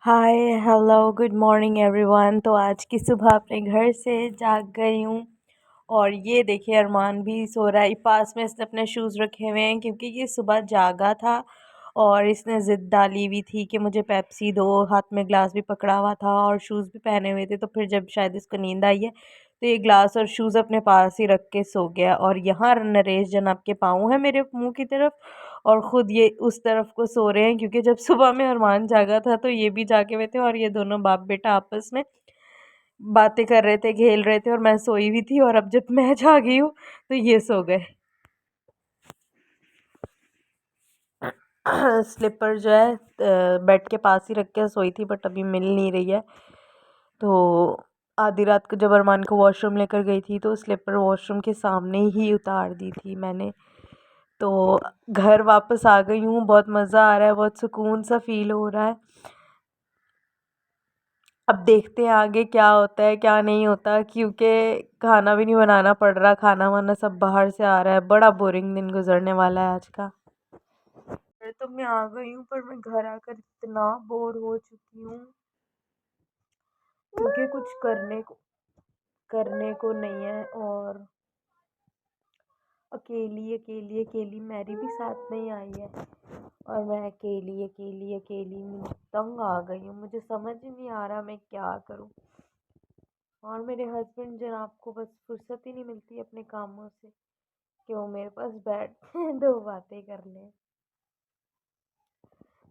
Hi hello good morning everyone. तो आज की सुबह अपने घर से जाग गई हूँ और ये देखिए अरमान भी सो रहा है। पास में इसने अपने शूज़ रखे हुए हैं क्योंकि ये सुबह जागा था और इसने ज़िद डाली हुई थी कि मुझे पेप्सी दो। हाथ में ग्लास भी पकड़ा हुआ था और शूज़ भी पहने हुए थे। तो फिर जब शायद इसको नींद आई है तो ये ग्लास और शूज़ अपने पास ही रख के सो गया। और यहाँ नरेश जनाब के पाँव है मेरे मुंह की तरफ और ख़ुद ये उस तरफ को सो रहे हैं क्योंकि जब सुबह में अरमान जागा था तो ये भी जागे हुए थे और ये दोनों बाप बेटा आपस में बातें कर रहे थे, खेल रहे थे और मैं सोई हुई थी। और अब जब मैं जागी हूँ तो ये सो गए। स्लीपर जो है बेड के पास ही रख के सोई थी बट अभी मिल नहीं रही है। तो आधी रात को जब अरमान को वॉशरूम लेकर गई थी तो स्लीपर वॉशरूम के सामने ही उतार दी थी मैंने। तो घर वापस आ गई हूँ, बहुत मज़ा आ रहा है, बहुत सुकून सा फील हो रहा है। अब देखते हैं आगे क्या होता है क्या नहीं होता, क्योंकि खाना भी नहीं बनाना पड़ रहा, खाना वाना सब बाहर से आ रहा है। बड़ा बोरिंग दिन गुजरने वाला है आज का। तो मैं आ गई हूँ पर मैं घर आकर इतना बोर हो चुकी हूँ क्योंकि कुछ करने को नहीं है। और अकेली अकेली अकेली मैरी भी साथ नहीं आई है और मैं अकेली अकेली अकेली तंग आ गई हूँ। मुझे समझ ही नहीं आ रहा मैं क्या करूँ। और मेरे हस्बैंड जनाब को बस फुर्सत ही नहीं मिलती अपने कामों से कि वो मेरे पास बैठ दो बातें कर लें।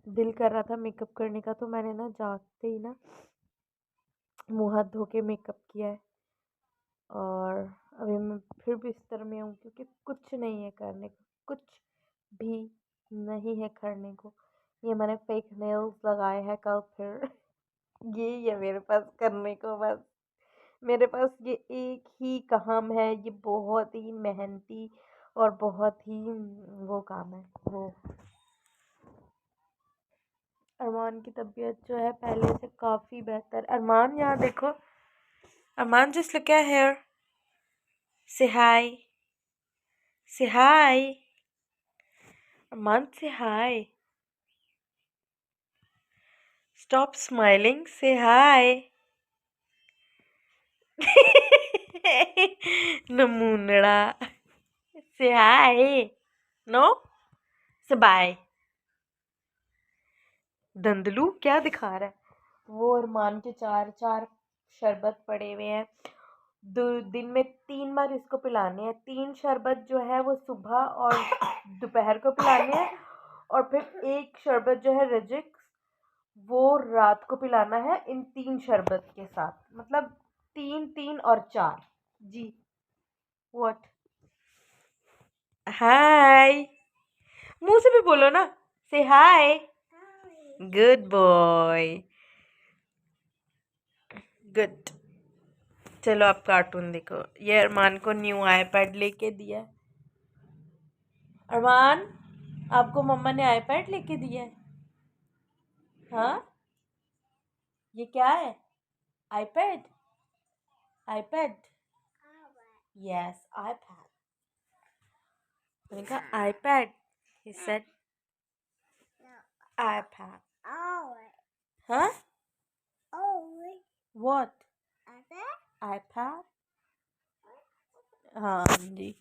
दिल कर रहा था मेकअप करने का तो मैंने ना जागते ही ना मुँह हाथ धो के मेकअप किया है। और अभी मैं फिर बिस्तर में हूँ क्योंकि कुछ नहीं है करने को, कुछ भी नहीं है करने को। ये मैंने फेक नेल्स लगाए हैं कल फिर ये मेरे पास करने को बस। मेरे पास ये एक ही काम है, ये बहुत ही मेहनती और बहुत ही वो काम है वो। अरमान की तबीयत जो है पहले से काफ़ी बेहतर। अरमान यहाँ देखो, अरमान जस्ट लुक एट हियर, से हाय, से हाय, अरमान से हाय, स्टॉप स्माइलिंग, से हाय। नमूनड़ा, से हाय, नो, से बाय। धंधलू क्या दिखा रहा है वो। अरमान के चार चार शरबत पड़े हुए हैं। दिन में 3 बार इसको पिलाने हैं। 3 शरबत जो है वो सुबह और दोपहर को पिलाने हैं और फिर एक शरबत जो है रजिक्स वो रात को पिलाना है। इन 3 शरबत के साथ मतलब 3 3 और 4 जी। व्हाट? हाय, मुंह से भी बोलो ना, से हाय। Good boy, good. चलो आप कार्टून देखो। ये अरमान को न्यू आईपैड लेके दिया है। अरमान, आपको मम्मा ने आईपैड लेके दिया है? हाँ, ये क्या है? IPad, iPad, yes iPad. मैंने कहा आईपैड, he said iPad. हाँ, what? iPad, हाँ जी।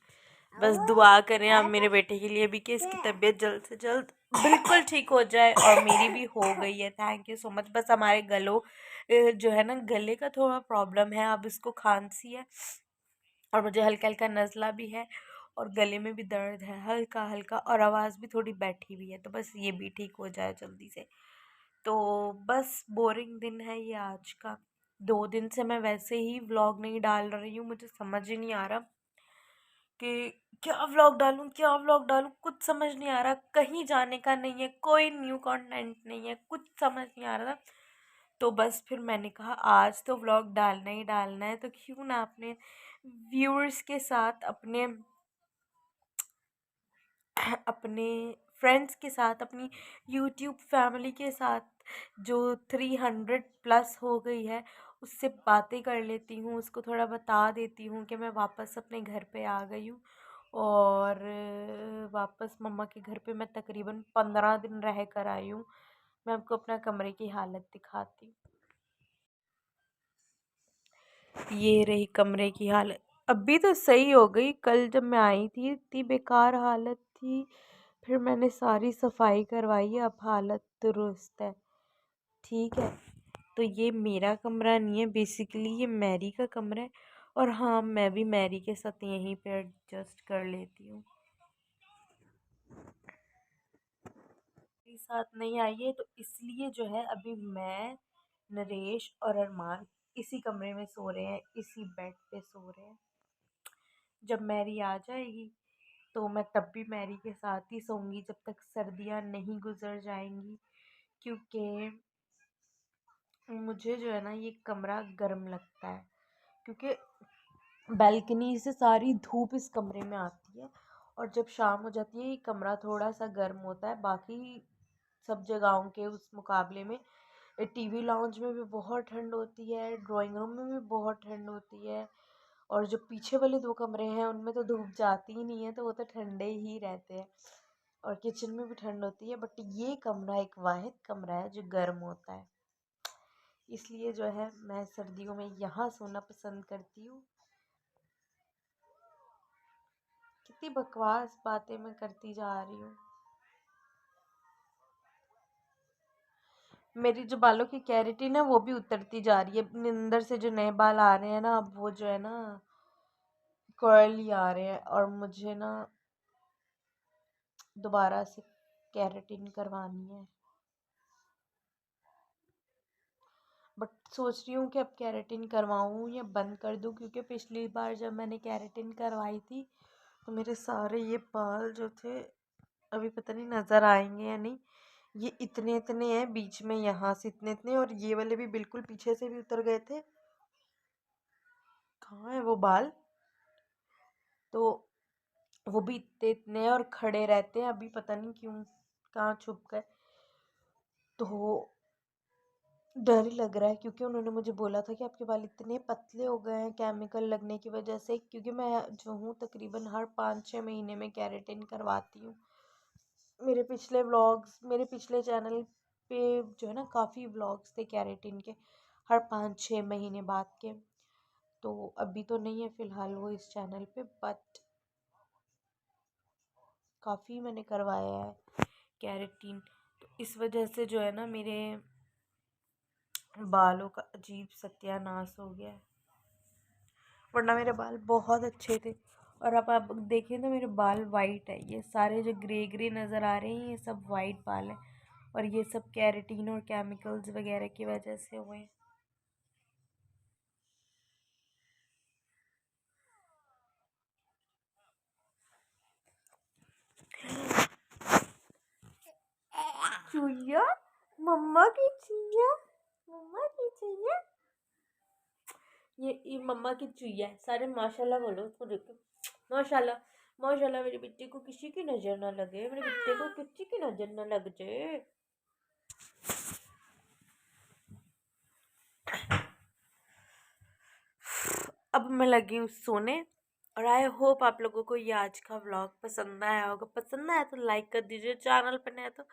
बस दुआ करें आप मेरे बेटे के लिए भी कि इसकी तबीयत जल्द से जल्द बिल्कुल ठीक हो जाए और मेरी भी हो गई है। Thank you so much. बस हमारे गलों जो है ना, गले का थोड़ा प्रॉब्लम है। अब इसको खांसी है और मुझे हल्का हल्का नज़ला भी है और गले में भी दर्द है हल्का हल्का और आवाज़ भी थोड़ी बैठी हुई है। तो बस ये भी ठीक हो जाए जल्दी से। तो बस बोरिंग दिन है ये आज का। 2 दिन से मैं वैसे ही व्लॉग नहीं डाल रही हूँ। मुझे समझ ही नहीं आ रहा कि क्या व्लॉग डालूँ, क्या व्लॉग डालूँ, कुछ समझ नहीं आ रहा। कहीं जाने का नहीं है, कोई न्यू कंटेंट नहीं है, कुछ समझ नहीं आ रहा था। तो बस फिर मैंने कहा आज तो व्लॉग डालना ही डालना है, तो क्यों ना अपने व्यूअर्स के साथ, अपने अपने फ्रेंड्स के साथ, अपनी यूट्यूब फैमिली के साथ जो 300+ हो गई है उससे बातें कर लेती हूँ। उसको थोड़ा बता देती हूँ कि मैं वापस अपने घर पे आ गई हूँ और वापस मम्मा के घर पे मैं तकरीबन 15 दिन रह कर आई हूँ। मैं आपको अपना कमरे की हालत दिखाती हूँ। ये रही कमरे की हालत। अभी तो सही हो गई, कल जब मैं आई थी इतनी बेकार हालत थी। फिर मैंने सारी सफाई करवाई है, अब हालत दुरुस्त है। ठीक है, तो ये मेरा कमरा नहीं है, बेसिकली ये मैरी का कमरा है। और हाँ, मैं भी मैरी के साथ यहीं पे एडजस्ट कर लेती हूँ। मेरे साथ नहीं आई है, तो इसलिए जो है अभी मैं, नरेश और अरमान इसी कमरे में सो रहे हैं, इसी बेड पे सो रहे हैं। जब मैरी आ जाएगी तो मैं तब भी मैरी के साथ ही सोऊंगी, जब तक सर्दियाँ नहीं गुजर जाएंगी। क्योंकि मुझे जो है ना ये कमरा गर्म लगता है, क्योंकि बालकनी से सारी धूप इस कमरे में आती है। और जब शाम हो जाती है ये कमरा थोड़ा सा गर्म होता है, बाकी सब जगहों के उस मुकाबले में। टीवी लाउंज में भी बहुत ठंड होती है, ड्राइंग रूम में भी बहुत ठंड होती है। और जो पीछे वाले 2 कमरे हैं उनमें तो धूप जाती ही नहीं है, तो वो तो ठंडे ही रहते हैं। और किचन में भी ठंड होती है, बट ये कमरा एक वाहिद कमरा है जो गर्म होता है। इसलिए जो है मैं सर्दियों में यहाँ सोना पसंद करती हूँ। कितनी बकवास बातें मैं करती जा रही हूँ। मेरी जो बालों की कैरेटिन है वो भी उतरती जा रही है। अपने अंदर से जो नए बाल आ रहे हैं ना, अब वो जो है ना कर्ली आ रहे हैं, और मुझे ना दोबारा से कैरेटिन करवानी है। बट सोच रही हूँ कि अब कैरेटिन करवाऊँ या बंद कर दूँ, क्योंकि पिछली बार जब मैंने कैरेटिन करवाई थी तो मेरे सारे ये बाल जो थे, अभी पता नहीं नज़र आएंगे या नहीं, ये इतने इतने हैं बीच में, यहाँ से इतने इतने, और ये वाले भी बिल्कुल पीछे से भी उतर गए थे। कहाँ है वो बाल? तो वो भी इतने इतने और खड़े रहते हैं, अभी पता नहीं क्यों कहाँ छुप गए। तो डर ही लग रहा है, क्योंकि उन्होंने मुझे बोला था कि आपके बाल इतने पतले हो गए हैं केमिकल लगने की वजह से। क्योंकि मैं जो हूँ तकरीबन हर 5-6 महीने में केराटिन करवाती हूँ। मेरे पिछले चैनल पे जो है ना काफ़ी व्लॉग्स थे केराटिन के, हर 5-6 महीने बाद के। तो अभी तो नहीं है फ़िलहाल वो इस चैनल पे, बट काफ़ी मैंने करवाया है केराटिन। तो इस वजह से जो है ना मेरे बालों का अजीब सत्यानाश हो गया है, वरना मेरे बाल बहुत अच्छे थे। और अब आप देखें तो मेरे बाल वाइट है, ये सारे जो ग्रे ग्रे नज़र आ रहे हैं ये सब वाइट बाल हैं। और ये सब कैरेटीन और केमिकल्स वगैरह की वजह से हुए हैं। चुईया, मम्मा की चुईया, मम्मा की चुईया, ये मम्मा की चुईया है। सारे माशाल्लाह बोलो उसको, देखो माशाल्लाह, माशाल्लाह। मेरे बेटे को किसी की नज़र ना लगे, मेरे बेटे को किसी की नज़र ना लग जाए। अब मैं लगी हूँ सोने, और आई होप आप लोगों को ये आज का व्लॉग पसंद आया होगा। पसंद आया तो लाइक कर दीजिए, चैनल पर नया तो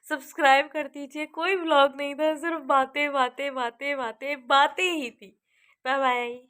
सब्सक्राइब कर दीजिए। कोई व्लॉग नहीं था, सिर्फ बातें बातें बातें बातें बातें ही थी। Bye bye.